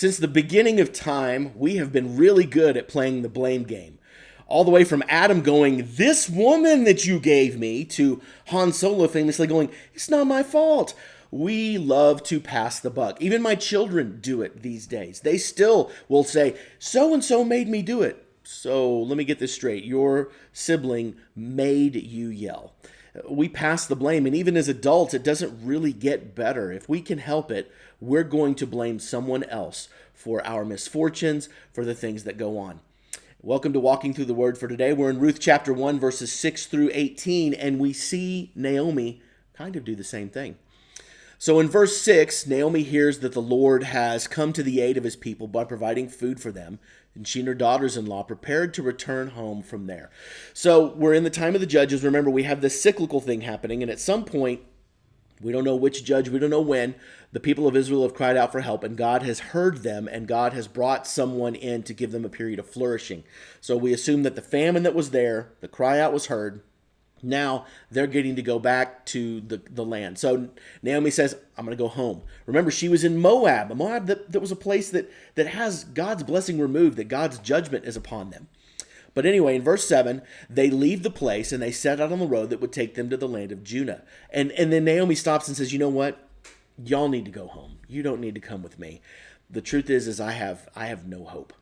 Since the beginning of time, we have been really good at playing the blame game. All the way from Adam going, "This woman that you gave me," to Han Solo famously going, "It's not my fault." We love to pass the buck. Even my children do it these days. They still will say, "So and so made me do it." So let me get this straight. Your sibling made you yell. We pass the blame, and even as adults, it doesn't really get better. If we can help it, we're going to blame someone else for our misfortunes, for the things that go on. Welcome to Walking Through the Word for today. We're in Ruth chapter 1, verses 6 through 18, and we see Naomi kind of do the same thing. So in verse 6, Naomi hears that the Lord has come to the aid of his people by providing food for them, and she and her daughters-in-law prepared to return home from there. So we're in the time of the judges. Remember, we have this cyclical thing happening, and at some point, we don't know which judge, we don't know when, the people of Israel have cried out for help, and God has heard them, and God has brought someone in to give them a period of flourishing. So we assume that the famine that was there, the cry out was heard. Now they're getting to go back to the land. So Naomi says, "I'm going to go home." Remember, she was in Moab, that was a place that has God's blessing removed, that God's judgment is upon them. But anyway, in verse 7, they leave the place and they set out on the road that would take them to the land of Judah. And then Naomi stops and says, "You know what? Y'all need to go home. You don't need to come with me. The truth is I have no hope.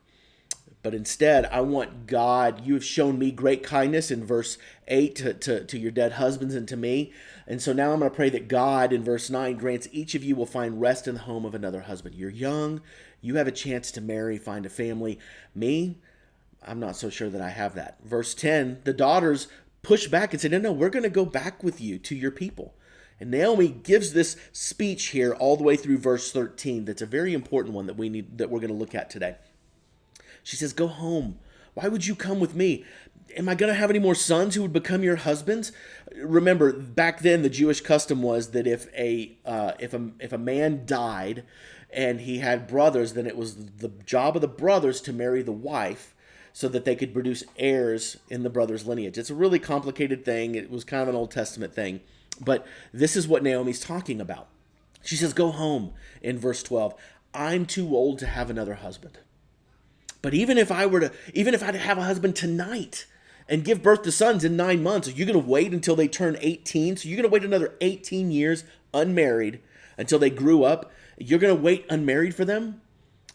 But instead, I want God. You have shown me great kindness in verse 8 to your dead husbands and to me. And so now I'm going to pray that God, in verse 9, grants each of you will find rest in the home of another husband. You're young. You have a chance to marry, find a family. Me, I'm not so sure that I have that." Verse 10, the daughters push back and say, "No, we're going to go back with you to your people." And Naomi gives this speech here all the way through verse 13. That's a very important one that we're going to look at today. She says, "Go home. Why would you come with me? Am I going to have any more sons who would become your husbands?" Remember, back then the Jewish custom was that if a man died and he had brothers, then it was the job of the brothers to marry the wife so that they could produce heirs in the brother's lineage. It's a really complicated thing. It was kind of an Old Testament thing. But this is what Naomi's talking about. She says, "Go home," in verse 12. "I'm too old to have another husband. But even if I had to have a husband tonight and give birth to sons in 9 months, are you going to wait until they turn 18? So you're going to wait another 18 years unmarried until they grew up? You're going to wait unmarried for them?"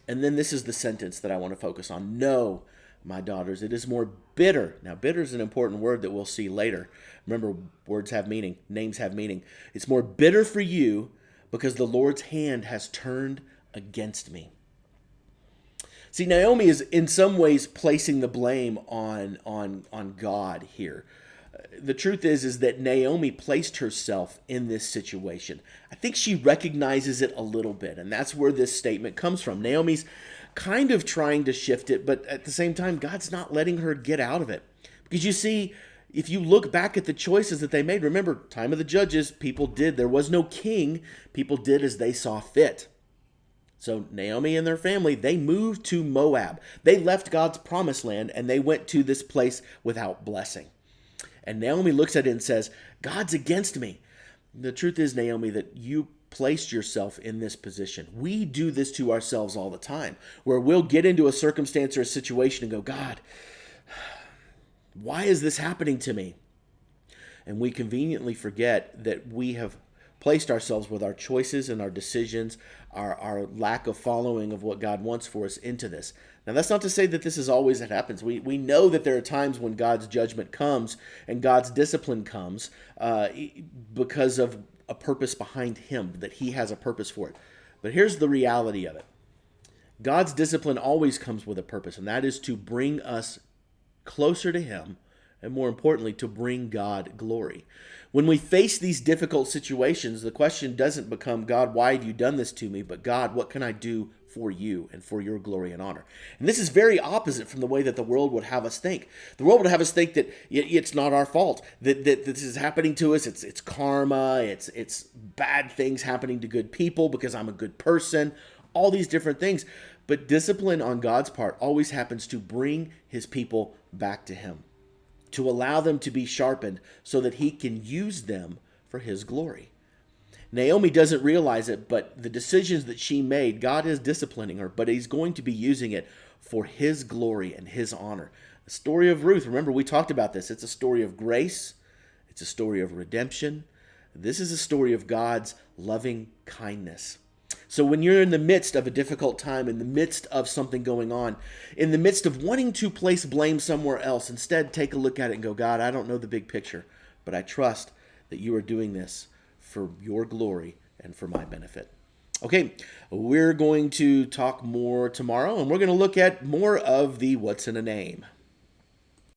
And then this is the sentence that I want to focus on. "No, my daughters, it is more bitter." Now, bitter is an important word that we'll see later. Remember, words have meaning. Names have meaning. "It's more bitter for you because the Lord's hand has turned against me." See, Naomi is in some ways placing the blame on God here. The truth is that Naomi placed herself in this situation. I think she recognizes it a little bit, and that's where this statement comes from. Naomi's kind of trying to shift it, but at the same time, God's not letting her get out of it. Because you see, if you look back at the choices that they made, remember, time of the judges, there was no king, people did as they saw fit. So Naomi and their family, they moved to Moab. They left God's promised land and they went to this place without blessing. And Naomi looks at it and says, "God's against me." The truth is, Naomi, that you placed yourself in this position. We do this to ourselves all the time, where we'll get into a circumstance or a situation and go, "God, why is this happening to me?" And we conveniently forget that we have placed ourselves with our choices and our decisions, our lack of following of what God wants for us into this. Now, that's not to say that this is always that happens. We know that there are times when God's judgment comes and God's discipline comes because of a purpose behind him, that he has a purpose for it. But here's the reality of it. God's discipline always comes with a purpose, and that is to bring us closer to him, and more importantly, to bring God glory. When we face these difficult situations, the question doesn't become, "God, why have you done this to me?" but, "God, what can I do for you and for your glory and honor?" And this is very opposite from the way that the world would have us think. The world would have us think that it's not our fault, that this is happening to us. It's karma. It's bad things happening to good people because I'm a good person. All these different things. But discipline on God's part always happens to bring his people back to him, to allow them to be sharpened so that he can use them for his glory. Naomi doesn't realize it, but the decisions that she made, God is disciplining her, but he's going to be using it for his glory and his honor. The story of Ruth, remember we talked about this. It's a story of grace. It's a story of redemption. This is a story of God's loving kindness. So when you're in the midst of a difficult time, in the midst of something going on, in the midst of wanting to place blame somewhere else, instead take a look at it and go, God, I don't know the big picture, but I trust that you are doing this for your glory and for my benefit. Okay, we're going to talk more tomorrow, and we're going to look at more of the what's in a name.